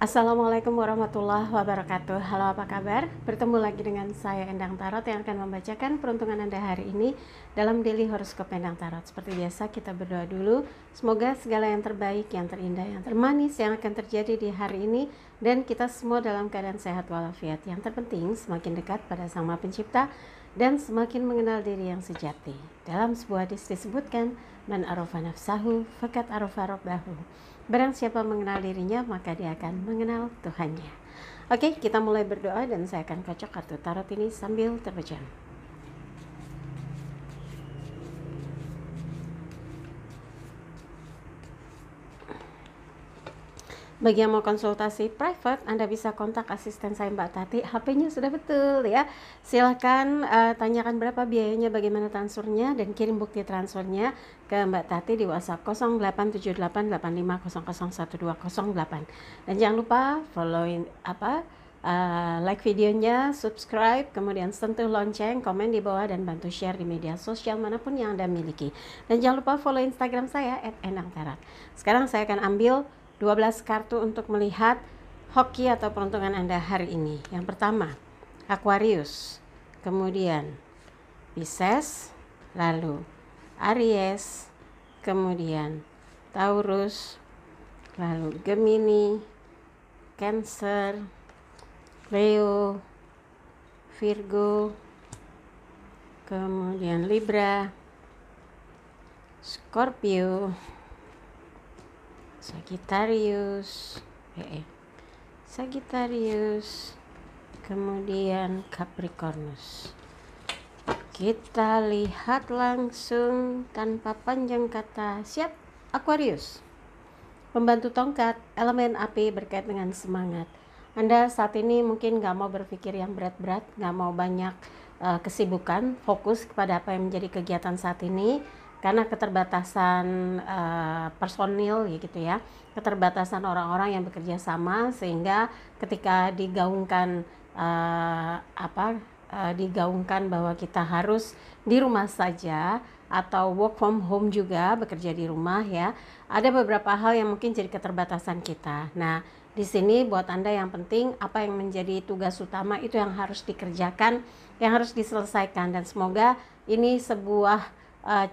Assalamualaikum warahmatullahi wabarakatuh. Halo, apa kabar? Bertemu lagi dengan saya Endang Tarot yang akan membacakan peruntungan Anda hari ini dalam Daily Horoscope Endang Tarot. Seperti biasa kita berdoa dulu, semoga segala yang terbaik, yang terindah, yang termanis yang akan terjadi di hari ini dan kita semua dalam keadaan sehat walafiat. Yang terpenting semakin dekat pada Sang Maha Pencipta dan semakin mengenal diri yang sejati. Dalam sebuah hadis disebutkan, man arafa nafsahu faqad arafa rabbahu. Barang siapa mengenal dirinya, maka dia akan mengenal Tuhannya. Oke, kita mulai berdoa dan saya akan kocok kartu tarot ini sambil terpejam. Bagi yang mau konsultasi private, Anda bisa kontak asisten saya Mbak Tati. HP-nya sudah betul ya. Silahkan tanyakan berapa biayanya, bagaimana transfernya, dan kirim bukti transfernya ke Mbak Tati di WhatsApp 087885001208. Dan jangan lupa follow like videonya, subscribe, kemudian sentuh lonceng, komen di bawah, dan bantu share di media sosial manapun yang Anda miliki. Dan jangan lupa follow Instagram saya @endangtarot. Sekarang saya akan ambil 12 kartu untuk melihat hoki atau peruntungan Anda hari ini. Yang pertama, Aquarius, kemudian Pisces, lalu Aries, kemudian Taurus, lalu Gemini, Cancer, Leo, Virgo, kemudian Libra, Scorpio, Sagittarius, kemudian Capricornus. Kita lihat langsung tanpa panjang kata. Siap, Aquarius. Pembantu tongkat, elemen api berkait dengan semangat. Anda saat ini mungkin nggak mau berpikir yang berat-berat, nggak mau banyak kesibukan, fokus kepada apa yang menjadi kegiatan saat ini. Karena keterbatasan personil gitu ya, keterbatasan orang-orang yang bekerja sama, sehingga ketika digaungkan digaungkan bahwa kita harus di rumah saja atau work from home juga, bekerja di rumah ya, ada beberapa hal yang mungkin jadi keterbatasan kita. Nah, di sini buat Anda yang penting apa yang menjadi tugas utama itu yang harus dikerjakan, yang harus diselesaikan, dan semoga ini sebuah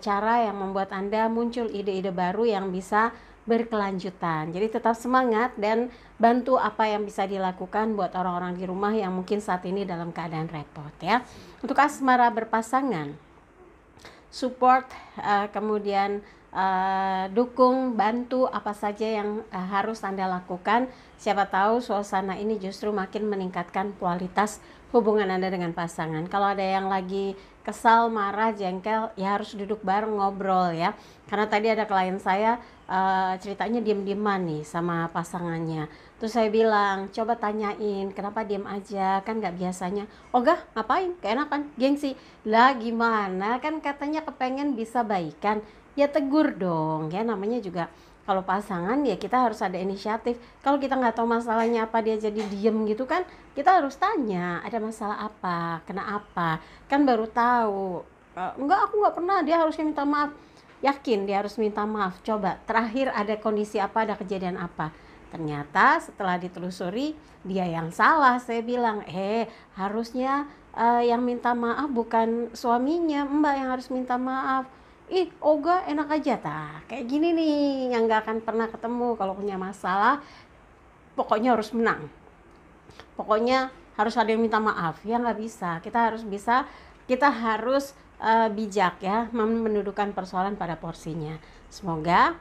cara yang membuat Anda muncul ide-ide baru yang bisa berkelanjutan. Jadi tetap semangat dan bantu apa yang bisa dilakukan buat orang-orang di rumah yang mungkin saat ini dalam keadaan repot ya. Untuk asmara berpasangan, support, kemudian dukung, bantu apa saja yang harus Anda lakukan. Siapa tahu suasana ini justru makin meningkatkan kualitas hubungan Anda dengan pasangan. Kalau ada yang lagi kesal, marah, jengkel, ya harus duduk bareng ngobrol ya. Karena tadi ada klien saya ceritanya diem-dieman nih sama pasangannya. Terus saya bilang, coba tanyain kenapa diem aja, kan nggak biasanya. Oh gak, ngapain? Keenakan, gengsi. Lah gimana, kan katanya kepengen bisa baikan. Ya tegur dong ya, namanya juga kalau pasangan ya kita harus ada inisiatif. Kalau kita nggak tahu masalahnya apa dia jadi diem gitu kan, kita harus tanya ada masalah apa, kenapa, kan baru tahu. Enggak, aku nggak pernah, dia harusnya minta maaf. Yakin dia harus minta maaf? Coba terakhir ada kondisi apa, ada kejadian apa? Ternyata setelah ditelusuri dia yang salah. Saya bilang harusnya yang minta maaf bukan suaminya, Mbak yang harus minta maaf. Ih, Oga enak aja kayak gini nih yang gak akan pernah ketemu. Kalau punya masalah pokoknya harus menang, pokoknya harus ada yang minta maaf. Ya nggak bisa, kita harus bijak ya, mendudukan persoalan pada porsinya. Semoga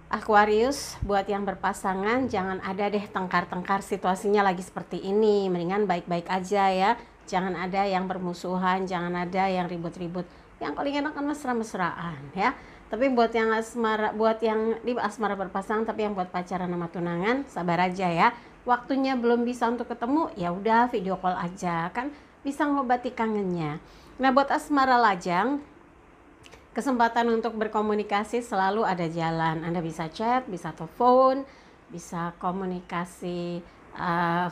Aquarius, buat yang berpasangan jangan ada deh tengkar-tengkar, situasinya lagi seperti ini, mendingan baik-baik aja ya. Jangan ada yang bermusuhan, jangan ada yang ribut-ribut. Yang paling enak kan mesra-mesraan ya. Tapi buat yang di asmara berpasangan, tapi yang buat pacaran sama tunangan, sabar aja ya. Waktunya belum bisa untuk ketemu, ya udah video call aja, kan bisa ngobati kangennya. Nah, buat asmara lajang, kesempatan untuk berkomunikasi selalu ada jalan. Anda bisa chat, bisa telepon, bisa komunikasi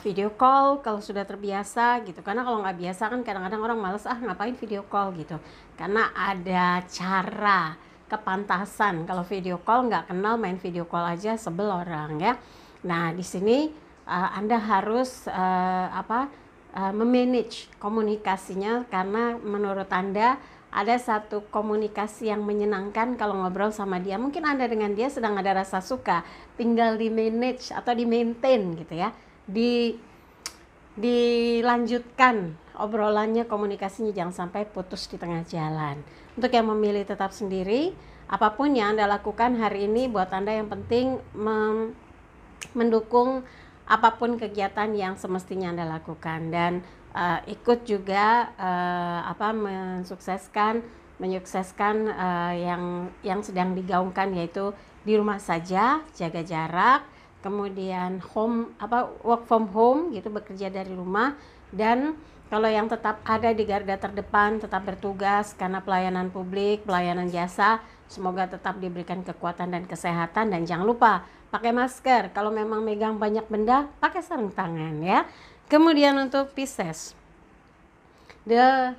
video call kalau sudah terbiasa gitu. Karena kalau nggak biasa kan kadang-kadang orang males, ngapain video call gitu. Karena ada cara kepantasan. Kalau video call nggak kenal, main video call aja sebel orang ya. Nah, di sini Anda harus memanage komunikasinya, karena menurut Anda ada satu komunikasi yang menyenangkan kalau ngobrol sama dia. Mungkin Anda dengan dia sedang ada rasa suka, tinggal di manage atau di maintain gitu ya, dilanjutkan obrolannya, komunikasinya, jangan sampai putus di tengah jalan. Untuk yang memilih tetap sendiri, apapun yang Anda lakukan hari ini, buat Anda yang penting mendukung apapun kegiatan yang semestinya Anda lakukan, dan ikut juga menyukseskan yang sedang digaungkan, yaitu di rumah saja, jaga jarak, kemudian work from home gitu, bekerja dari rumah. Dan kalau yang tetap ada di garda terdepan, tetap bertugas karena pelayanan publik, pelayanan jasa, semoga tetap diberikan kekuatan dan kesehatan. Dan jangan lupa pakai masker. Kalau memang megang banyak benda, pakai sarung tangan ya. Kemudian untuk Pisces, the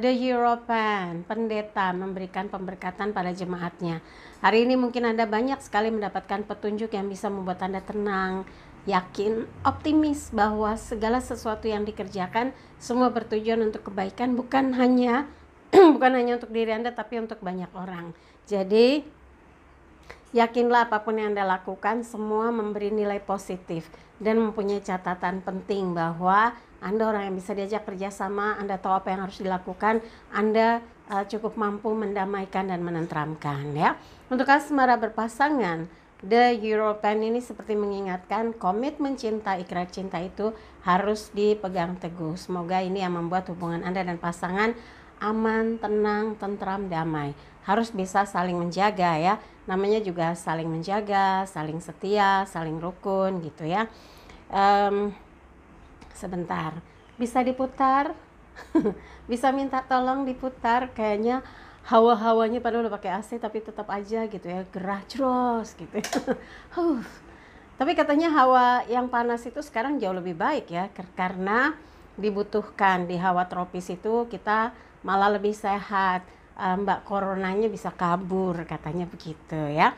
Hierophant, pendeta, memberikan pemberkatan pada jemaatnya. Hari ini mungkin Anda banyak sekali mendapatkan petunjuk yang bisa membuat Anda tenang, yakin, optimis bahwa segala sesuatu yang dikerjakan semua bertujuan untuk kebaikan, bukan hanya untuk diri Anda, tapi untuk banyak orang. Jadi yakinlah apapun yang Anda lakukan semua memberi nilai positif, dan mempunyai catatan penting bahwa Anda orang yang bisa diajak kerjasama, Anda tahu apa yang harus dilakukan, Anda cukup mampu mendamaikan dan menenteramkan ya. Untuk asmara berpasangan, The European ini seperti mengingatkan komitmen cinta, ikrar cinta itu harus dipegang teguh. Semoga ini yang membuat hubungan Anda dan pasangan aman, tenang, tentram, damai. Harus bisa saling menjaga ya. Namanya juga saling menjaga, saling setia, saling rukun gitu ya. Sebentar, bisa diputar? Bisa minta tolong diputar, kayaknya hawa-hawanya padahal udah pakai AC tapi tetap aja gitu ya, gerah jeros gitu. Tapi katanya hawa yang panas itu sekarang jauh lebih baik ya, karena dibutuhkan. Di hawa tropis itu kita malah lebih sehat, Mbak Coronanya bisa kabur, katanya begitu ya.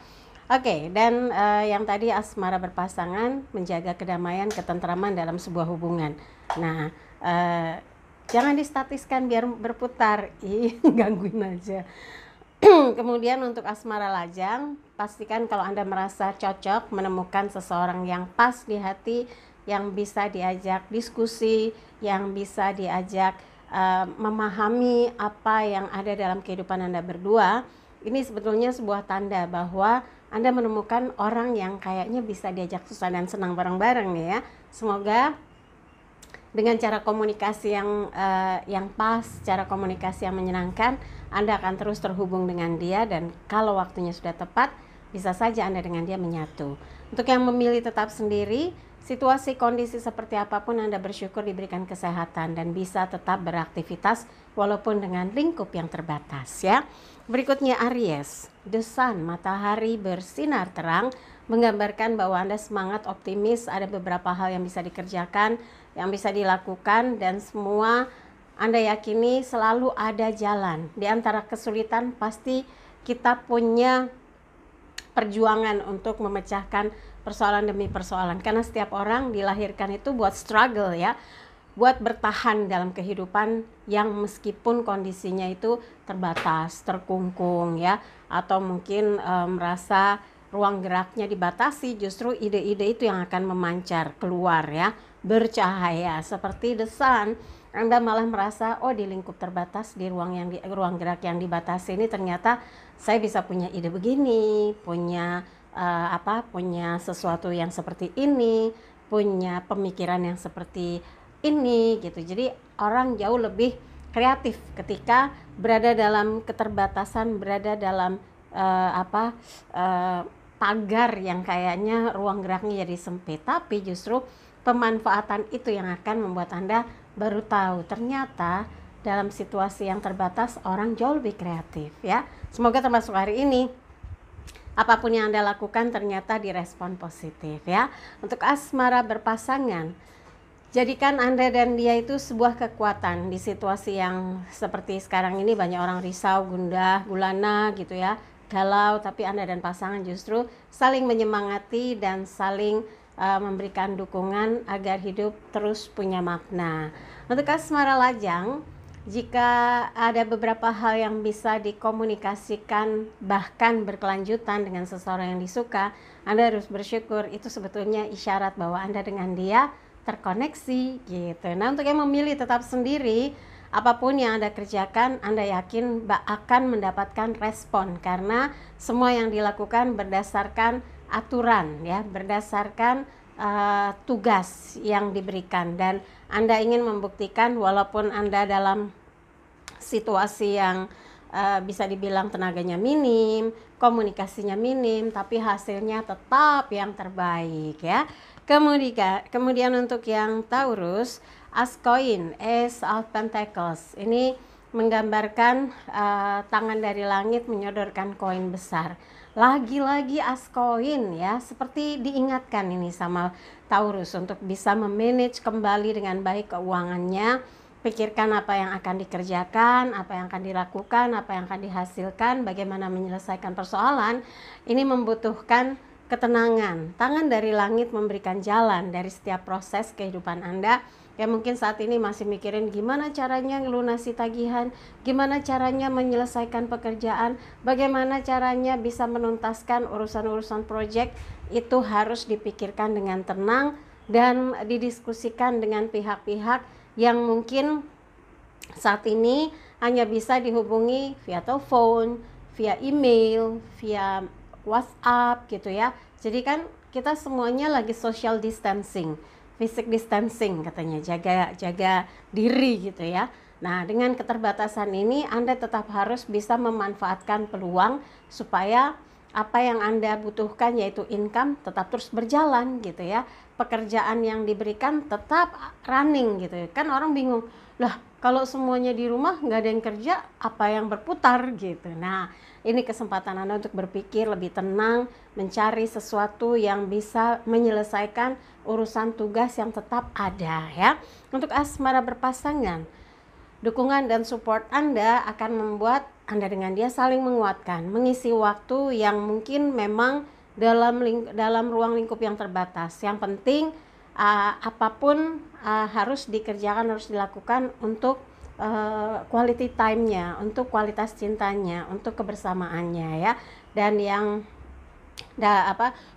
Oke, dan yang tadi asmara berpasangan, menjaga kedamaian, ketentraman dalam sebuah hubungan. Nah, jangan distatiskan biar berputar, gangguin aja. Kemudian untuk asmara lajang, pastikan kalau Anda merasa cocok menemukan seseorang yang pas di hati, yang bisa diajak diskusi, yang bisa diajak memahami apa yang ada dalam kehidupan Anda berdua. Ini sebetulnya sebuah tanda bahwa Anda menemukan orang yang kayaknya bisa diajak susah dan senang bareng-bareng ya. Semoga dengan cara komunikasi yang pas, cara komunikasi yang menyenangkan, Anda akan terus terhubung dengan dia, dan kalau waktunya sudah tepat, bisa saja Anda dengan dia menyatu. Untuk yang memilih tetap sendiri, situasi kondisi seperti apapun Anda bersyukur diberikan kesehatan dan bisa tetap beraktivitas walaupun dengan lingkup yang terbatas ya. Berikutnya Aries, The Sun, matahari bersinar terang, menggambarkan bahwa Anda semangat, optimis, ada beberapa hal yang bisa dikerjakan, yang bisa dilakukan, dan semua Anda yakini selalu ada jalan. Di antara kesulitan pasti kita punya perjuangan untuk memecahkan persoalan demi persoalan, karena setiap orang dilahirkan itu buat struggle ya, buat bertahan dalam kehidupan yang meskipun kondisinya itu terbatas, terkungkung ya, atau mungkin merasa ruang geraknya dibatasi, justru ide-ide itu yang akan memancar keluar ya, bercahaya seperti The Sun. Anda malah merasa, oh di lingkup terbatas, di ruang gerak yang dibatasi ini ternyata saya bisa punya ide begini, punya punya sesuatu yang seperti ini, punya pemikiran yang seperti ini gitu. Jadi orang jauh lebih kreatif ketika berada dalam keterbatasan, berada dalam pagar yang kayaknya ruang geraknya jadi sempit. Tapi justru pemanfaatan itu yang akan membuat Anda baru tahu ternyata dalam situasi yang terbatas orang jauh lebih kreatif ya. Semoga termasuk hari ini apapun yang Anda lakukan ternyata direspon positif ya. Untuk asmara berpasangan, jadikan Anda dan dia itu sebuah kekuatan di situasi yang seperti sekarang ini. Banyak orang risau, gundah, gulana gitu ya, galau, tapi Anda dan pasangan justru saling menyemangati dan saling memberikan dukungan agar hidup terus punya makna. Untuk asmara lajang, jika ada beberapa hal yang bisa dikomunikasikan bahkan berkelanjutan dengan seseorang yang disuka, Anda harus bersyukur. Itu sebetulnya isyarat bahwa Anda dengan dia terkoneksi gitu. Nah, untuk yang memilih tetap sendiri, apapun yang Anda kerjakan, Anda yakin akan mendapatkan respon karena semua yang dilakukan berdasarkan aturan ya, berdasarkan tugas yang diberikan, dan Anda ingin membuktikan walaupun Anda dalam situasi yang bisa dibilang tenaganya minim, komunikasinya minim, tapi hasilnya tetap yang terbaik ya. Kemudian untuk yang Taurus, As Koin, Ace of Pentacles, ini menggambarkan tangan dari langit menyodorkan koin besar. Lagi-lagi as koin ya, seperti diingatkan ini sama Taurus untuk bisa memanage kembali dengan baik keuangannya. Pikirkan apa yang akan dikerjakan, apa yang akan dilakukan, apa yang akan dihasilkan, bagaimana menyelesaikan persoalan. Ini membutuhkan ketenangan. Tangan dari langit memberikan jalan dari setiap proses kehidupan Anda. Ya mungkin saat ini masih mikirin gimana caranya ngelunasi tagihan, gimana caranya menyelesaikan pekerjaan, bagaimana caranya bisa menuntaskan urusan-urusan proyek. Itu harus dipikirkan dengan tenang dan didiskusikan dengan pihak-pihak yang mungkin saat ini hanya bisa dihubungi via telepon, via email, via WhatsApp gitu ya. Jadi kan kita semuanya lagi social distancing, physical distancing katanya, jaga diri gitu ya. Nah, dengan keterbatasan ini Anda tetap harus bisa memanfaatkan peluang supaya apa yang Anda butuhkan yaitu income tetap terus berjalan gitu ya. Pekerjaan yang diberikan tetap running gitu. Kan orang bingung, lah kalau semuanya di rumah nggak ada yang kerja, apa yang berputar gitu. Nah, ini kesempatan Anda untuk berpikir lebih tenang, mencari sesuatu yang bisa menyelesaikan urusan tugas yang tetap ada ya. Untuk asmara berpasangan, dukungan dan support Anda akan membuat Anda dengan dia saling menguatkan, mengisi waktu yang mungkin memang dalam ruang lingkup yang terbatas. Yang penting apapun harus dikerjakan, harus dilakukan untuk quality time-nya, untuk kualitas cintanya, untuk kebersamaannya ya. Dan yang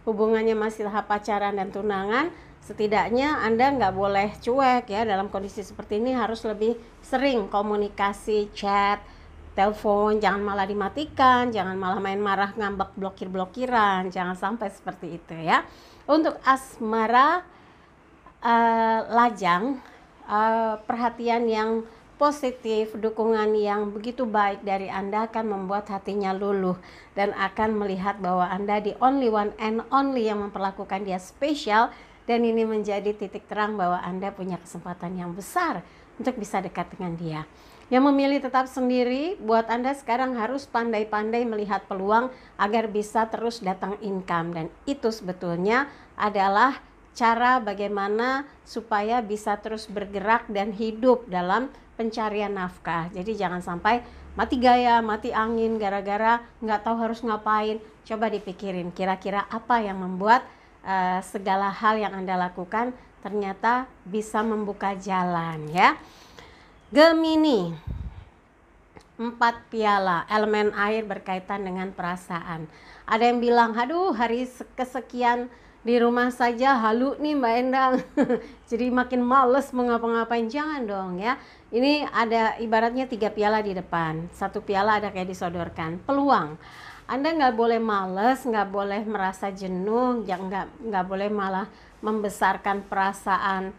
hubungannya masih tahap pacaran dan tunangan, setidaknya Anda nggak boleh cuek ya. Dalam kondisi seperti ini harus lebih sering komunikasi, chat, telepon, jangan malah dimatikan, jangan malah main marah, ngambek, blokir-blokiran, jangan sampai seperti itu ya. Untuk asmara lajang, perhatian yang positif, dukungan yang begitu baik dari Anda akan membuat hatinya luluh dan akan melihat bahwa Anda the only one and only yang memperlakukan dia spesial, dan ini menjadi titik terang bahwa Anda punya kesempatan yang besar untuk bisa dekat dengan dia. Yang memilih tetap sendiri, buat Anda sekarang harus pandai-pandai melihat peluang agar bisa terus datang income, dan itu sebetulnya adalah cara bagaimana supaya bisa terus bergerak dan hidup dalam pencarian nafkah. Jadi jangan sampai mati gaya, mati angin gara-gara nggak tahu harus ngapain. Coba dipikirin kira-kira apa yang membuat segala hal yang Anda lakukan ternyata bisa membuka jalan ya. Gemini, 4 piala, elemen air berkaitan dengan perasaan. Ada yang bilang, aduh hari kesekian di rumah saja halu nih Mbak Endang. Jadi makin males mau ngapa-ngapain. Jangan dong ya. Ini ada ibaratnya 3 piala di depan. 1 piala ada kayak disodorkan. Peluang. Anda nggak boleh males, nggak boleh merasa jenuh, nggak boleh malah membesarkan perasaan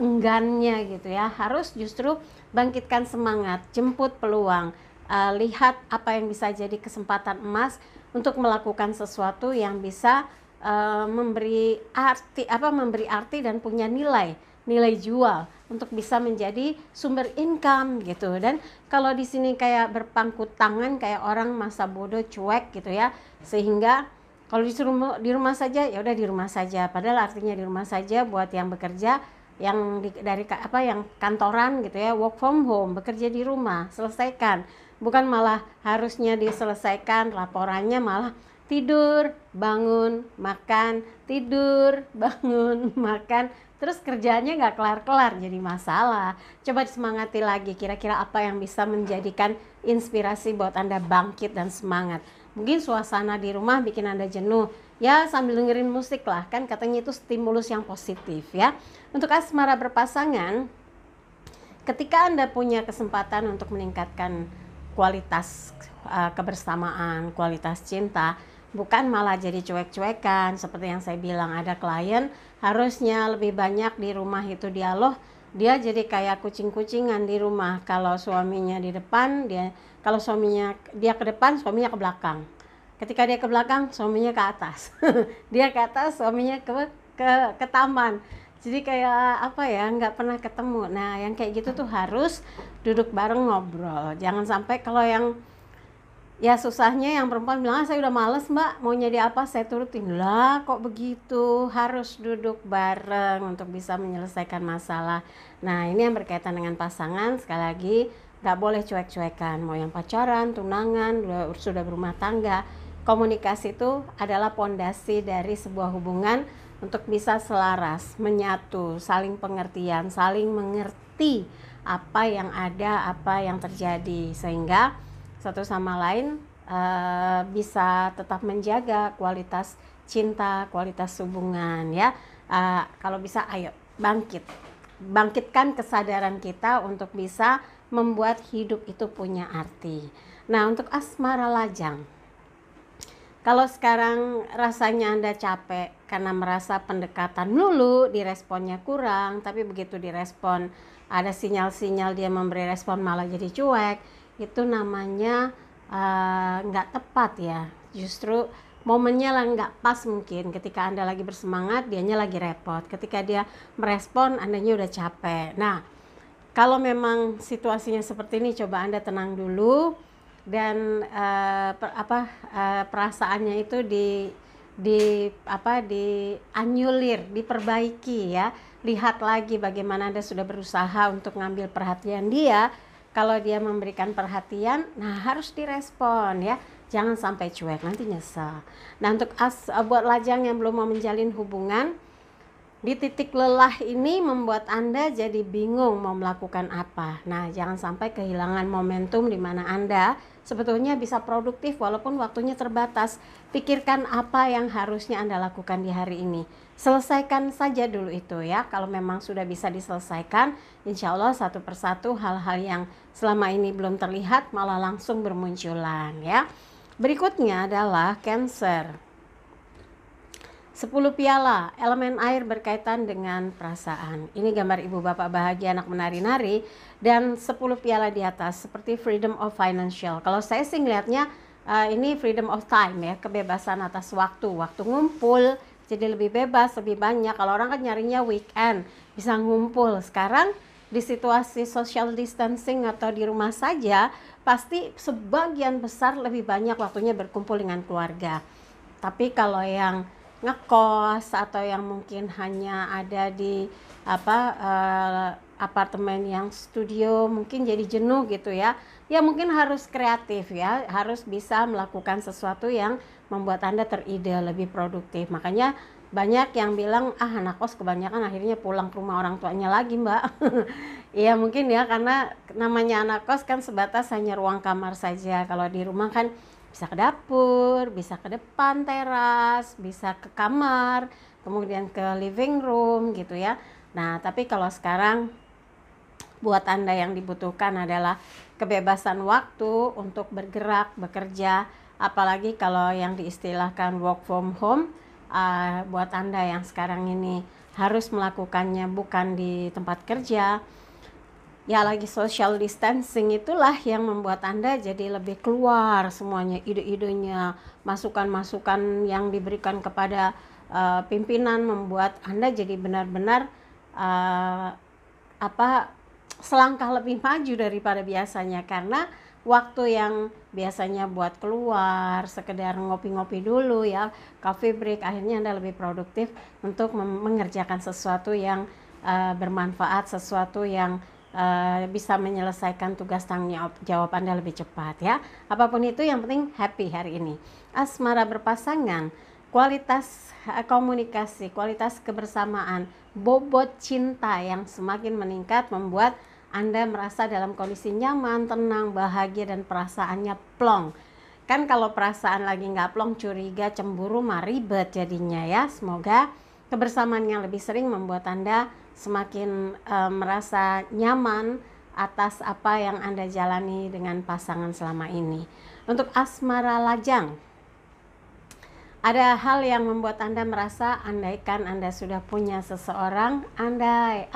enggannya gitu ya. Harus justru bangkitkan semangat, jemput peluang, lihat apa yang bisa jadi kesempatan emas untuk melakukan sesuatu yang bisa memberi arti dan punya nilai jual untuk bisa menjadi sumber income gitu. Dan kalau di sini kayak berpangku tangan kayak orang masa bodoh, cuek gitu ya, sehingga kalau disuruh di rumah saja ya udah di rumah saja, padahal artinya di rumah saja buat yang bekerja, yang yang kantoran gitu ya, work from home, bekerja di rumah, selesaikan. Bukan malah harusnya diselesaikan laporannya malah tidur, bangun, makan, tidur, bangun, makan, terus kerjanya nggak kelar-kelar, jadi masalah. Coba disemangati lagi, kira-kira apa yang bisa menjadikan inspirasi buat Anda bangkit dan semangat. Mungkin suasana di rumah bikin Anda jenuh, ya sambil dengerin musik lah, kan katanya itu stimulus yang positif ya. Untuk asmara berpasangan, ketika Anda punya kesempatan untuk meningkatkan kualitas kebersamaan, kualitas cinta, bukan malah jadi cuek-cuekan. Seperti yang saya bilang, ada klien harusnya lebih banyak di rumah itu dialog, dia jadi kayak kucing-kucingan di rumah. Kalau suaminya di depan, kalau suaminya dia ke depan, suaminya ke belakang. Ketika dia ke belakang, suaminya ke atas. Dia ke atas, suaminya ke taman. Jadi kayak apa ya, nggak pernah ketemu. Nah yang kayak gitu tuh harus duduk bareng ngobrol. Jangan sampai kalau yang ya susahnya yang perempuan bilang, saya udah males mbak, mau jadi apa saya turutin. Lah kok begitu, harus duduk bareng untuk bisa menyelesaikan masalah. Nah ini yang berkaitan dengan pasangan, sekali lagi nggak boleh cuek-cuekan. Mau yang pacaran, tunangan, sudah berumah tangga, komunikasi itu adalah pondasi dari sebuah hubungan untuk bisa selaras, menyatu, saling pengertian, saling mengerti apa yang ada, apa yang terjadi, sehingga satu sama lain bisa tetap menjaga kualitas cinta, kualitas hubungan ya. Kalau bisa ayo bangkitkan kesadaran kita untuk bisa membuat hidup itu punya arti. Nah untuk asmara lajang, kalau sekarang rasanya Anda capek karena merasa pendekatan melulu, diresponnya kurang, tapi begitu direspon ada sinyal-sinyal dia memberi respon malah jadi cuek, itu namanya nggak tepat ya. Justru momennya lah nggak pas mungkin. Ketika Anda lagi bersemangat, dianya lagi repot. Ketika dia merespon, Andanya udah capek. Nah, kalau memang situasinya seperti ini, coba Anda tenang dulu. Dan perasaannya itu dianyulir, diperbaiki ya. Lihat lagi bagaimana Anda sudah berusaha untuk ngambil perhatian dia. Kalau dia memberikan perhatian, nah harus direspon ya. Jangan sampai cuek, nanti nyesel. Nah untuk buat lajang yang belum mau menjalin hubungan, di titik lelah ini membuat Anda jadi bingung mau melakukan apa. Nah, jangan sampai kehilangan momentum di mana Anda sebetulnya bisa produktif walaupun waktunya terbatas. Pikirkan apa yang harusnya Anda lakukan di hari ini. Selesaikan saja dulu itu ya. Kalau memang sudah bisa diselesaikan, insya Allah satu persatu hal-hal yang selama ini belum terlihat malah langsung bermunculan ya. Berikutnya adalah Cancer. 10 piala, elemen air berkaitan dengan perasaan. Ini gambar ibu bapak bahagia, anak menari-nari, dan 10 piala di atas seperti freedom of financial. Kalau saya sih ngelihatnya ini freedom of time ya, kebebasan atas waktu ngumpul jadi lebih bebas, lebih banyak. Kalau orang kan nyarinya weekend, bisa ngumpul. Sekarang di situasi social distancing atau di rumah saja, pasti sebagian besar lebih banyak waktunya berkumpul dengan keluarga. Tapi kalau yang ngekos atau yang mungkin hanya ada di apartemen yang studio, mungkin jadi jenuh gitu ya. Ya mungkin harus kreatif ya, harus bisa melakukan sesuatu yang membuat Anda teride lebih produktif. Makanya banyak yang bilang anak kos kebanyakan akhirnya pulang ke rumah orang tuanya lagi mbak. Iya mungkin ya, karena namanya anak kos kan sebatas hanya ruang kamar saja. Kalau di rumah kan bisa ke dapur, bisa ke depan teras, bisa ke kamar, kemudian ke living room gitu ya. Nah tapi kalau sekarang buat Anda yang dibutuhkan adalah kebebasan waktu untuk bergerak, bekerja, apalagi kalau yang diistilahkan work from home. Buat Anda yang sekarang ini harus melakukannya bukan di tempat kerja, ya lagi social distancing, itulah yang membuat Anda jadi lebih keluar semuanya, ide-idenya, masukan-masukan yang diberikan kepada pimpinan membuat Anda jadi benar-benar selangkah lebih maju daripada biasanya, karena waktu yang biasanya buat keluar sekedar ngopi-ngopi dulu ya, coffee break, akhirnya Anda lebih produktif untuk mengerjakan sesuatu yang bermanfaat, sesuatu yang bisa menyelesaikan tugas tanggung jawab Anda lebih cepat ya. Apapun itu yang penting happy hari ini. Asmara berpasangan, kualitas komunikasi, kualitas kebersamaan, bobot cinta yang semakin meningkat membuat Anda merasa dalam kondisi nyaman, tenang, bahagia, dan perasaannya plong. Kan kalau perasaan lagi nggak plong, curiga, cemburu, mah ribet jadinya ya. Semoga kebersamaan yang lebih sering membuat Anda semakin merasa nyaman atas apa yang Anda jalani dengan pasangan selama ini. Untuk asmara lajang, ada hal yang membuat Anda merasa andaikan Anda sudah punya seseorang, andai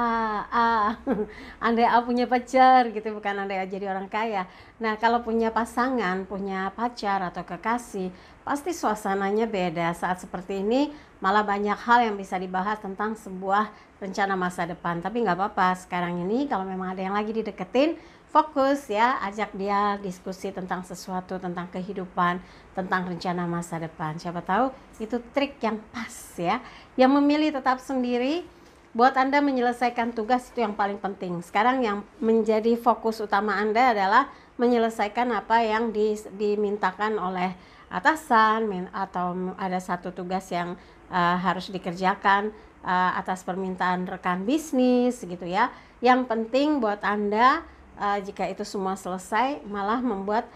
punya pacar gitu, bukan andai jadi orang kaya. Nah, kalau punya pasangan, punya pacar atau kekasih, pasti suasananya beda. Saat seperti ini malah banyak hal yang bisa dibahas tentang sebuah rencana masa depan. Tapi nggak apa-apa, sekarang ini kalau memang ada yang lagi dideketin, fokus ya, ajak dia diskusi tentang sesuatu, tentang kehidupan, tentang rencana masa depan. Siapa tahu itu trik yang pas ya. Yang memilih tetap sendiri, buat Anda menyelesaikan tugas itu yang paling penting. Sekarang yang menjadi fokus utama Anda adalah menyelesaikan apa yang dimintakan oleh atasan, atau ada satu tugas yang harus dikerjakan atas permintaan rekan bisnis gitu ya. Yang penting buat Anda, jika itu semua selesai, malah membuat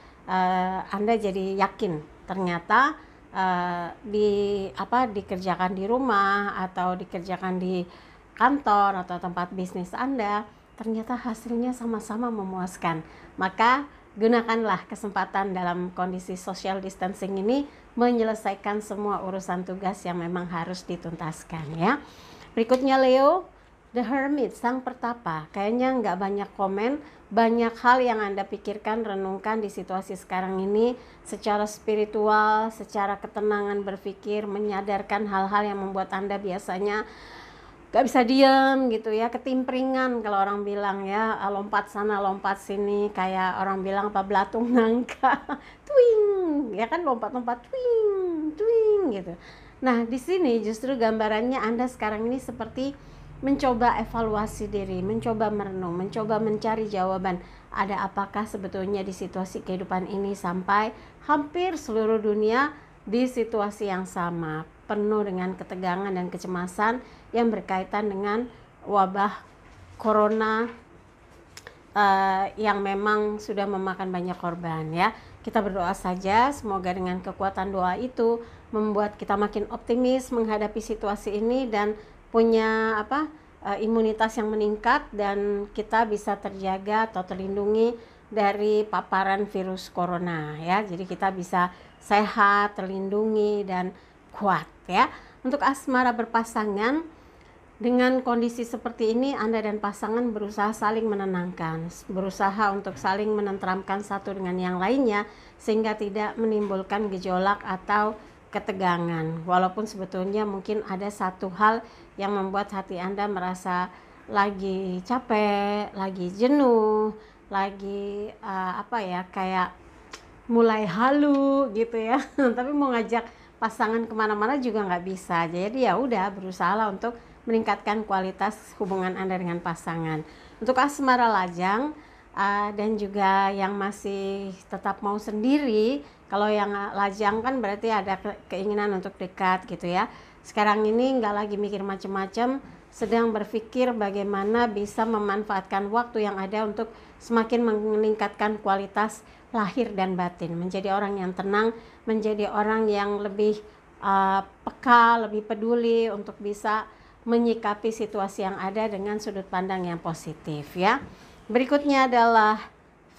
Anda jadi yakin ternyata dikerjakan di rumah atau dikerjakan di kantor atau tempat bisnis Anda, ternyata hasilnya sama-sama memuaskan. Maka gunakanlah kesempatan dalam kondisi social distancing ini menyelesaikan semua urusan tugas yang memang harus dituntaskan ya. Berikutnya Leo, The Hermit, sang pertapa. Kayaknya nggak banyak komen, banyak hal yang Anda pikirkan, renungkan di situasi sekarang ini secara spiritual, secara ketenangan berpikir, menyadarkan hal-hal yang membuat Anda biasanya gak bisa diam gitu ya, ketimpringan kalau orang bilang ya, lompat sana lompat sini, kayak orang bilang apa, belatung nangka twing ya kan, lompat-lompat twing twing gitu. Nah di sini justru gambarannya Anda sekarang ini seperti mencoba evaluasi diri, mencoba merenung, mencoba mencari jawaban, ada apakah sebetulnya di situasi kehidupan ini, sampai hampir seluruh dunia di situasi yang sama, penuh dengan ketegangan dan kecemasan yang berkaitan dengan wabah corona yang memang sudah memakan banyak korban ya. Kita berdoa saja semoga dengan kekuatan doa itu membuat kita makin optimis menghadapi situasi ini dan punya imunitas yang meningkat, dan kita bisa terjaga atau terlindungi dari paparan virus corona ya. Jadi kita bisa sehat, terlindungi, dan kuat ya. Untuk asmara berpasangan, dengan kondisi seperti ini Anda dan pasangan berusaha saling menenangkan, berusaha untuk saling menenteramkan satu dengan yang lainnya sehingga tidak menimbulkan gejolak atau ketegangan. Walaupun sebetulnya mungkin ada satu hal yang membuat hati Anda merasa lagi capek, lagi jenuh, lagi kayak mulai halu gitu ya. Tapi mau ngajak pasangan kemana-mana juga nggak bisa. Jadi ya udah, berusaha untuk meningkatkan kualitas hubungan Anda dengan pasangan. Untuk asmara lajang dan juga yang masih tetap mau sendiri, kalau yang lajang kan berarti ada keinginan untuk dekat gitu ya. Sekarang ini nggak lagi mikir macam-macam, sedang berpikir bagaimana bisa memanfaatkan waktu yang ada untuk semakin meningkatkan kualitas lahir dan batin, menjadi orang yang tenang, menjadi orang yang lebih peka, lebih peduli untuk bisa menyikapi situasi yang ada dengan sudut pandang yang positif ya. Berikutnya adalah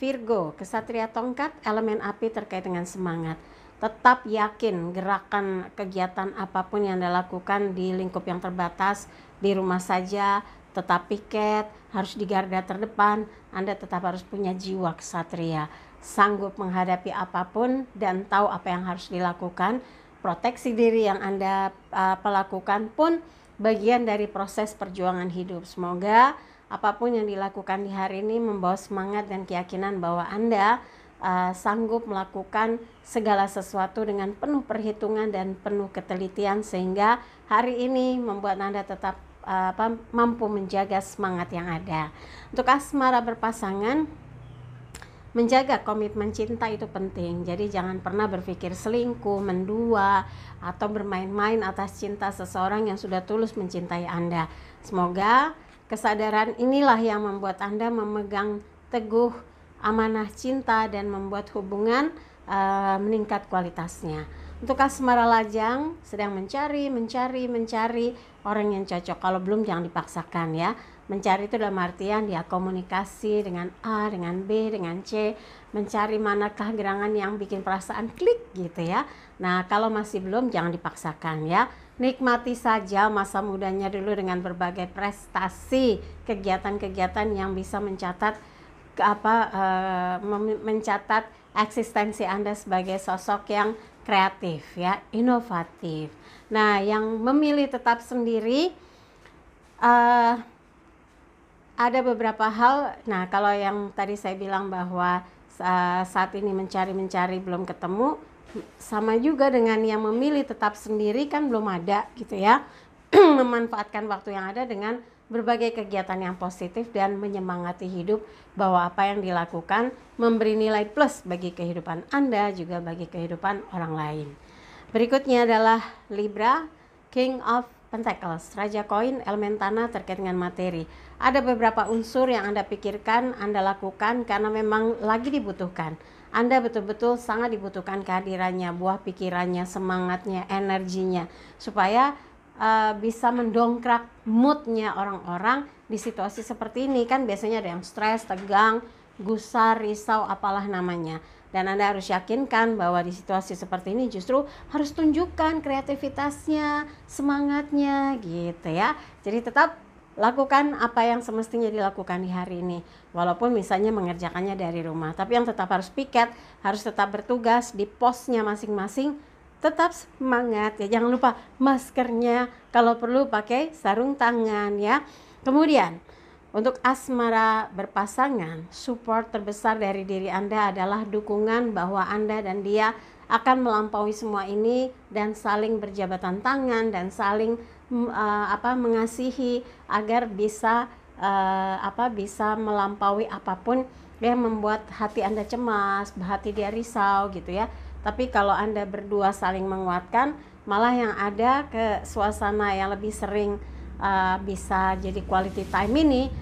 Virgo, kesatria tongkat, elemen api terkait dengan semangat. Tetap yakin gerakan kegiatan apapun yang Anda lakukan di lingkup yang terbatas, di rumah saja, tetap piket, harus di garda terdepan. Anda tetap harus punya jiwa kesatria, sanggup menghadapi apapun dan tahu apa yang harus dilakukan. Proteksi diri yang Anda lakukan pun bagian dari proses perjuangan hidup. Semoga apapun yang dilakukan di hari ini membawa semangat dan keyakinan bahwa Anda sanggup melakukan segala sesuatu dengan penuh perhitungan dan penuh ketelitian, sehingga hari ini membuat Anda tetap mampu menjaga semangat yang ada. Untuk asmara berpasangan, menjaga komitmen cinta itu penting. Jadi jangan pernah berpikir selingkuh, mendua, atau bermain-main atas cinta seseorang yang sudah tulus mencintai Anda. Semoga kesadaran inilah yang membuat Anda memegang teguh amanah cinta dan membuat hubungan meningkat kualitasnya. Untuk asmara lajang, sedang mencari orang yang cocok. Kalau belum, jangan dipaksakan ya. Mencari itu dalam artian dia komunikasi dengan A, dengan B, dengan C, mencari manakah gerangan yang bikin perasaan klik gitu ya. Nah, kalau masih belum, jangan dipaksakan ya. Nikmati saja masa mudanya dulu dengan berbagai prestasi, kegiatan-kegiatan yang bisa mencatat mencatat eksistensi Anda sebagai sosok yang kreatif ya, inovatif. Nah, yang memilih tetap sendiri ada beberapa hal. Nah, kalau yang tadi saya bilang bahwa saat ini mencari belum ketemu, sama juga dengan yang memilih tetap sendiri kan belum ada gitu ya. Memanfaatkan waktu yang ada dengan berbagai kegiatan yang positif dan menyemangati hidup, bahwa apa yang dilakukan memberi nilai plus bagi kehidupan Anda juga bagi kehidupan orang lain. Berikutnya adalah Libra, King of Pentacles, Raja Koin, elemen tanah terkait dengan materi. Ada beberapa unsur yang Anda pikirkan, Anda lakukan karena memang lagi dibutuhkan. Anda betul-betul sangat dibutuhkan kehadirannya, buah pikirannya, semangatnya, energinya, supaya bisa mendongkrak moodnya orang-orang di situasi seperti ini. Kan biasanya ada yang stres, tegang, gusar, risau, apalah namanya. Dan Anda harus yakinkan bahwa di situasi seperti ini justru harus tunjukkan kreativitasnya, semangatnya gitu ya. Jadi tetap lakukan apa yang semestinya dilakukan di hari ini. Walaupun misalnya mengerjakannya dari rumah, tapi yang tetap harus piket, harus tetap bertugas di posnya masing-masing. Tetap semangat ya, jangan lupa maskernya, kalau perlu pakai sarung tangan ya. Kemudian untuk asmara berpasangan, support terbesar dari diri Anda adalah dukungan bahwa Anda dan dia akan melampaui semua ini dan saling berjabatan tangan dan saling mengasihi agar bisa bisa melampaui apapun yang membuat hati Anda cemas, hati dia risau gitu ya. Tapi kalau Anda berdua saling menguatkan, malah yang ada ke suasana yang lebih sering bisa jadi quality time ini,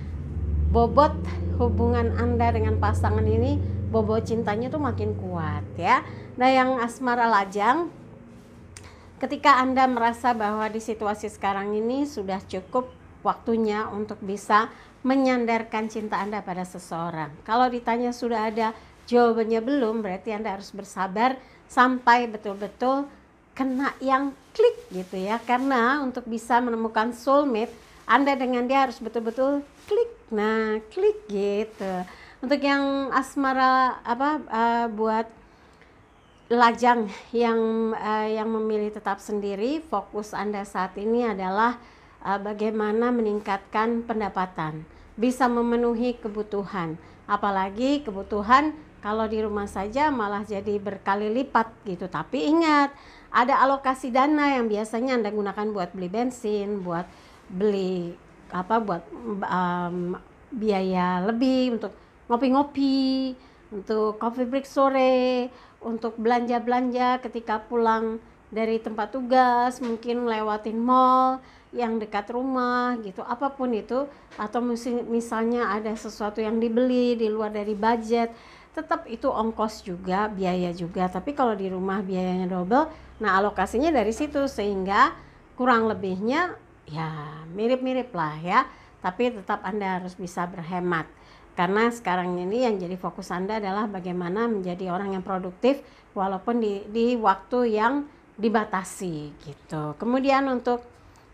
bobot hubungan Anda dengan pasangan ini, bobot cintanya tuh makin kuat ya. Nah, yang asmara lajang, ketika Anda merasa bahwa di situasi sekarang ini sudah cukup waktunya untuk bisa menyandarkan cinta Anda pada seseorang. Kalau ditanya sudah ada jawabannya belum, berarti Anda harus bersabar sampai betul-betul kena yang klik gitu ya. Karena untuk bisa menemukan soulmate, Anda dengan dia harus betul-betul klik. Nah, klik gitu. Untuk yang asmara buat lajang yang memilih tetap sendiri, fokus Anda saat ini adalah bagaimana meningkatkan pendapatan, bisa memenuhi kebutuhan. Apalagi kebutuhan kalau di rumah saja malah jadi berkali lipat gitu. Tapi ingat, ada alokasi dana yang biasanya Anda gunakan buat beli bensin, buat beli biaya lebih untuk ngopi-ngopi, untuk coffee break sore, untuk belanja-belanja ketika pulang dari tempat tugas, mungkin lewatin mall yang dekat rumah gitu, apapun itu, atau misalnya ada sesuatu yang dibeli di luar dari budget, tetap itu ongkos juga, biaya juga. Tapi kalau di rumah biayanya double, nah alokasinya dari situ, sehingga kurang lebihnya ya mirip-mirip lah ya. Tapi tetap Anda harus bisa berhemat, karena sekarang ini yang jadi fokus Anda adalah bagaimana menjadi orang yang produktif walaupun di waktu yang dibatasi gitu. Kemudian untuk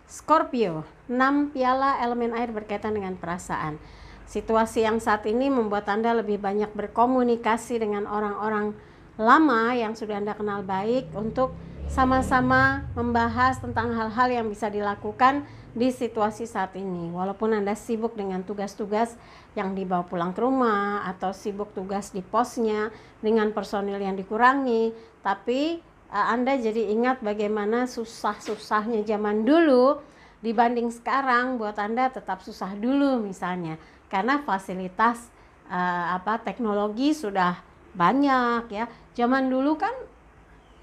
Scorpio, 6 piala elemen air berkaitan dengan perasaan. Situasi yang saat ini membuat Anda lebih banyak berkomunikasi dengan orang-orang lama yang sudah Anda kenal baik untuk sama-sama membahas tentang hal-hal yang bisa dilakukan di situasi saat ini. Walaupun Anda sibuk dengan tugas-tugas yang dibawa pulang ke rumah atau sibuk tugas di posnya dengan personil yang dikurangi, tapi Anda jadi ingat bagaimana susah-susahnya zaman dulu Dibanding sekarang buat Anda tetap susah dulu misalnya, karena fasilitas teknologi sudah banyak ya. Zaman dulu kan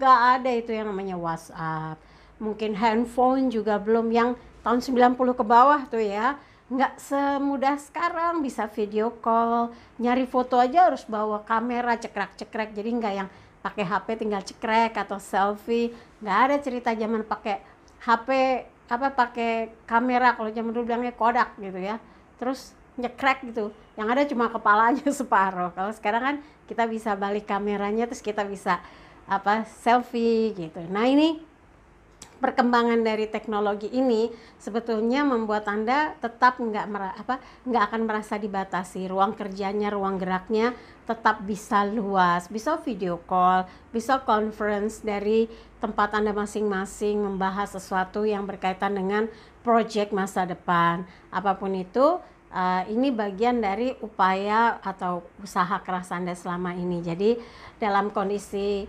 gak ada itu yang namanya WhatsApp, mungkin handphone juga belum, yang tahun 90 ke bawah tuh ya. Nggak semudah sekarang bisa video call, nyari foto aja harus bawa kamera cekrek-cekrek, jadi nggak yang pakai HP tinggal cekrek atau selfie. Nggak ada cerita zaman pakai HP pakai kamera, kalau zaman dulu bilangnya Kodak gitu ya, terus nyekrek gitu, yang ada cuma kepalanya separuh. Kalau sekarang kan kita bisa balik kameranya, terus kita bisa selfie gitu. Nah, ini perkembangan dari teknologi ini sebetulnya membuat Anda tetap nggak akan merasa dibatasi. Ruang kerjanya, ruang geraknya tetap bisa luas, bisa video call, bisa conference dari tempat Anda masing-masing, membahas sesuatu yang berkaitan dengan project masa depan. Apapun itu, ini bagian dari upaya atau usaha keras Anda selama ini. Jadi dalam kondisi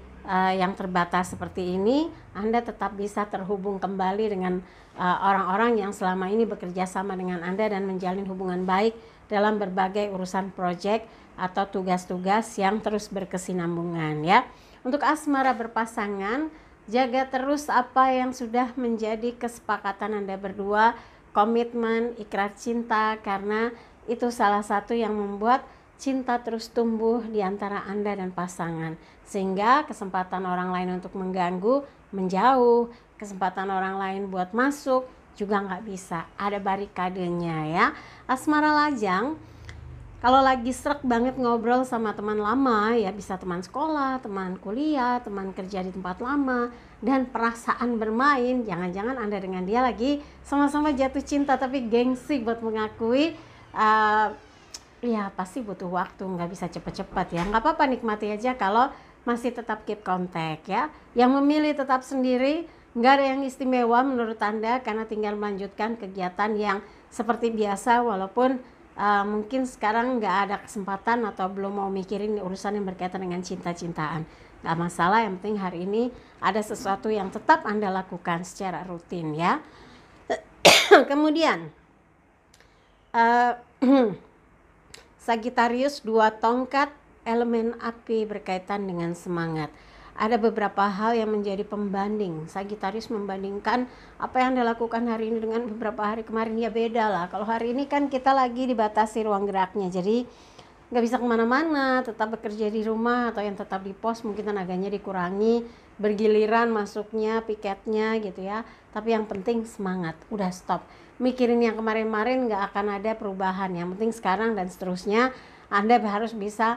yang terbatas seperti ini, Anda tetap bisa terhubung kembali dengan orang-orang yang selama ini bekerja sama dengan Anda dan menjalin hubungan baik dalam berbagai urusan proyek atau tugas-tugas yang terus berkesinambungan ya. Untuk asmara berpasangan, jaga terus apa yang sudah menjadi kesepakatan Anda berdua, komitmen, ikrar cinta, karena itu salah satu yang membuat cinta terus tumbuh di antara Anda dan pasangan, sehingga kesempatan orang lain untuk mengganggu menjauh, kesempatan orang lain buat masuk juga nggak bisa, ada barikadenya ya. Asmara lajang, kalau lagi srek banget ngobrol sama teman lama ya, bisa teman sekolah, teman kuliah, teman kerja di tempat lama, dan perasaan bermain, jangan-jangan Anda dengan dia lagi sama-sama jatuh cinta tapi gengsi buat mengakui, ya pasti butuh waktu, nggak bisa cepet-cepet ya. Nggak apa-apa, nikmati aja kalau masih tetap keep contact ya. Yang memilih tetap sendiri, nggak ada yang istimewa menurut Anda, karena tinggal melanjutkan kegiatan yang seperti biasa, walaupun mungkin sekarang nggak ada kesempatan atau belum mau mikirin urusan yang berkaitan dengan cinta-cintaan. Nggak masalah, yang penting hari ini ada sesuatu yang tetap Anda lakukan secara rutin ya. Kemudian Sagittarius, 2 tongkat, elemen api berkaitan dengan semangat. Ada beberapa hal yang menjadi pembanding. Sagittarius membandingkan apa yang Anda lakukan hari ini dengan beberapa hari kemarin, ya beda lah. Kalau hari ini kan kita lagi dibatasi ruang geraknya, jadi nggak bisa kemana-mana, tetap bekerja di rumah, atau yang tetap di pos mungkin tenaganya dikurangi, bergiliran masuknya, piketnya gitu ya. Tapi yang penting semangat, udah stop mikirin yang kemarin-kemarin, nggak akan ada perubahan. Yang penting sekarang dan seterusnya. Anda harus bisa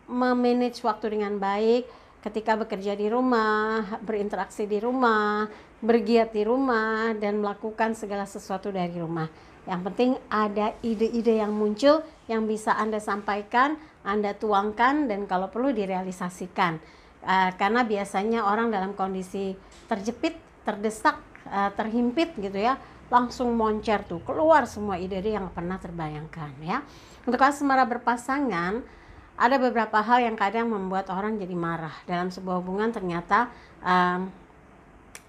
memanage waktu dengan baik ketika bekerja di rumah, berinteraksi di rumah, bergiat di rumah, dan melakukan segala sesuatu dari rumah. Yang penting ada ide-ide yang muncul yang bisa Anda sampaikan, Anda tuangkan, dan kalau perlu direalisasikan. Karena biasanya orang dalam kondisi terjepit, terdesak, terhimpit gitu ya, langsung moncer tuh, keluar semua ide-ide yang pernah terbayangkan ya. Untuk asmara berpasangan, ada beberapa hal yang kadang membuat orang jadi marah dalam sebuah hubungan. Ternyata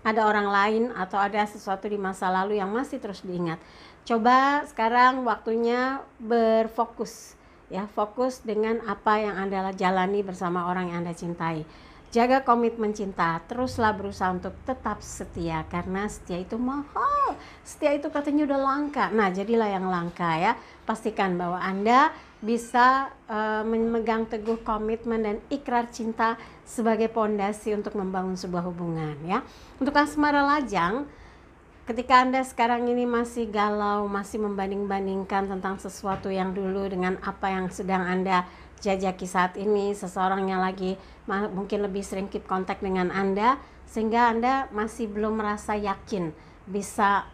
ada orang lain atau ada sesuatu di masa lalu yang masih terus diingat. Coba sekarang waktunya berfokus ya, fokus dengan apa yang Anda jalani bersama orang yang Anda cintai. Jaga komitmen cinta, teruslah berusaha untuk tetap setia, karena setia itu mahal, setia itu katanya udah langka. Nah, jadilah yang langka ya. Pastikan bahwa Anda bisa memegang teguh komitmen dan ikrar cinta sebagai pondasi untuk membangun sebuah hubungan ya. Untuk asmara lajang, ketika Anda sekarang ini masih galau, masih membanding-bandingkan tentang sesuatu yang dulu dengan apa yang sedang Anda jajaki saat ini, seseorang yang lagi mungkin lebih sering keep kontak dengan Anda, sehingga Anda masih belum merasa yakin bisa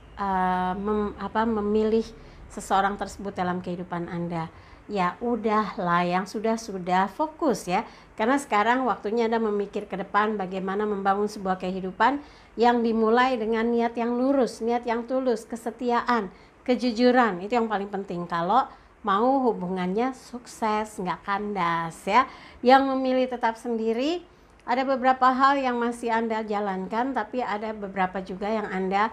memilih seseorang tersebut dalam kehidupan Anda. Ya udahlah, yang sudah fokus ya, karena sekarang waktunya Anda memikir ke depan bagaimana membangun sebuah kehidupan yang dimulai dengan niat yang lurus, niat yang tulus, kesetiaan, kejujuran. Itu yang paling penting kalau mau hubungannya sukses, nggak kandas ya. Yang memilih tetap sendiri, ada beberapa hal yang masih Anda jalankan, tapi ada beberapa juga yang Anda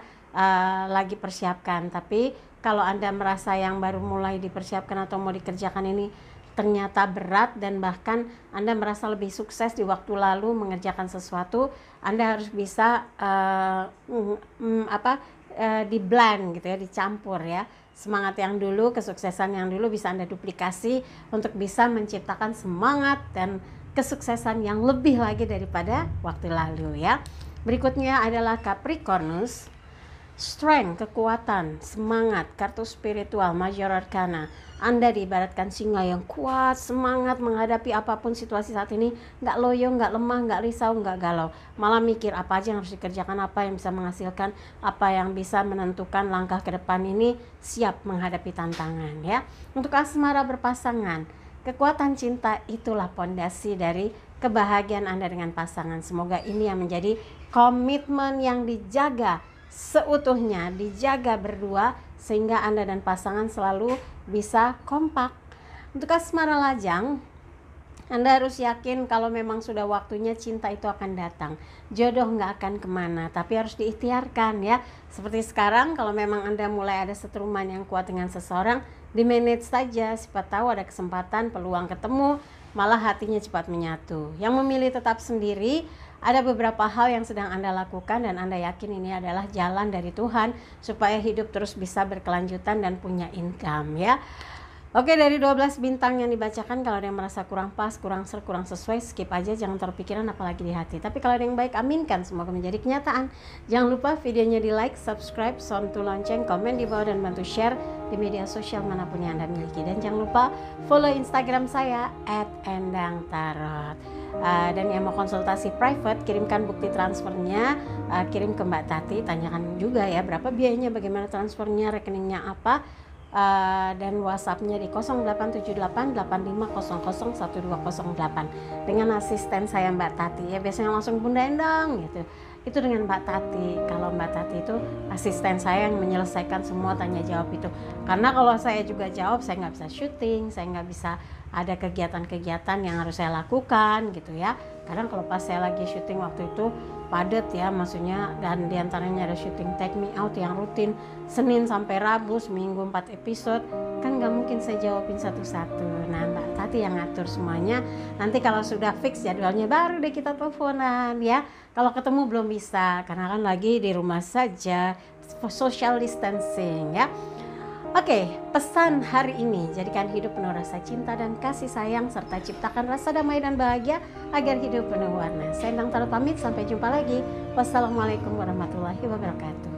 lagi persiapkan. Tapi kalau Anda merasa yang baru mulai dipersiapkan atau mau dikerjakan ini ternyata berat dan bahkan Anda merasa lebih sukses di waktu lalu mengerjakan sesuatu, Anda harus bisa di blend gitu ya, dicampur ya. Semangat yang dulu, kesuksesan yang dulu bisa Anda duplikasi untuk bisa menciptakan semangat dan kesuksesan yang lebih lagi daripada waktu lalu ya. Berikutnya adalah Capricornus. Strength, kekuatan, semangat, kartu spiritual, Major Arcana. Anda diibaratkan singa yang kuat, semangat menghadapi apapun situasi saat ini, nggak loyo, nggak lemah, nggak risau, nggak galau. Malah mikir apa aja yang harus dikerjakan, apa yang bisa menghasilkan, apa yang bisa menentukan langkah ke depan ini, siap menghadapi tantangan ya. Untuk asmara berpasangan, kekuatan cinta itulah pondasi dari kebahagiaan Anda dengan pasangan. Semoga ini yang menjadi komitmen yang dijaga seutuhnya, dijaga berdua sehingga Anda dan pasangan selalu bisa kompak. Untuk asmara lajang, Anda harus yakin kalau memang sudah waktunya cinta itu akan datang. Jodoh nggak akan kemana, tapi harus diikhtiarkan ya. Seperti sekarang, kalau memang Anda mulai ada setruman yang kuat dengan seseorang, di-manage saja. Siapa tahu ada kesempatan, peluang ketemu, malah hatinya cepat menyatu. Yang memilih tetap sendiri, ada beberapa hal yang sedang Anda lakukan dan Anda yakin ini adalah jalan dari Tuhan supaya hidup terus bisa berkelanjutan dan punya income ya. Oke, dari 12 bintang yang dibacakan, kalau ada yang merasa kurang pas, kurang sesuai, skip aja, jangan terpikiran apalagi di hati. Tapi kalau ada yang baik, aminkan, semoga menjadi kenyataan. Jangan lupa videonya di like, subscribe, sentuh lonceng, komen di bawah dan bantu share di media sosial manapun yang Anda miliki. Dan jangan lupa follow Instagram saya @endangtarot. Dan yang mau konsultasi private, kirimkan bukti transfernya, kirim ke Mbak Tati, tanyakan juga ya berapa biayanya, bagaimana transfernya, rekeningnya apa. Dan WhatsAppnya di 087885001208 dengan asisten saya Mbak Tati ya, biasanya langsung Bunda Endang gitu. Itu dengan Mbak Tati. Kalau Mbak Tati itu asisten saya yang menyelesaikan semua tanya jawab itu. Karena kalau saya juga jawab, saya nggak bisa syuting, saya nggak bisa ada kegiatan-kegiatan yang harus saya lakukan gitu ya. Kadang kalau pas saya lagi syuting waktu itu padat ya, maksudnya, dan diantaranya ada syuting Take Me Out yang rutin Senin sampai Rabu, seminggu 4 episode, kan nggak mungkin saya jawabin satu-satu. Nah, Mbak Tati yang ngatur semuanya. Nanti kalau sudah fix jadwalnya baru deh kita teleponan ya. Kalau ketemu belum bisa karena kan lagi di rumah saja, social distancing ya. Oke, pesan hari ini, jadikan hidup penuh rasa cinta dan kasih sayang serta ciptakan rasa damai dan bahagia agar hidup penuh warna. Saya Endang Tarot pamit, sampai jumpa lagi. Wassalamualaikum warahmatullahi wabarakatuh.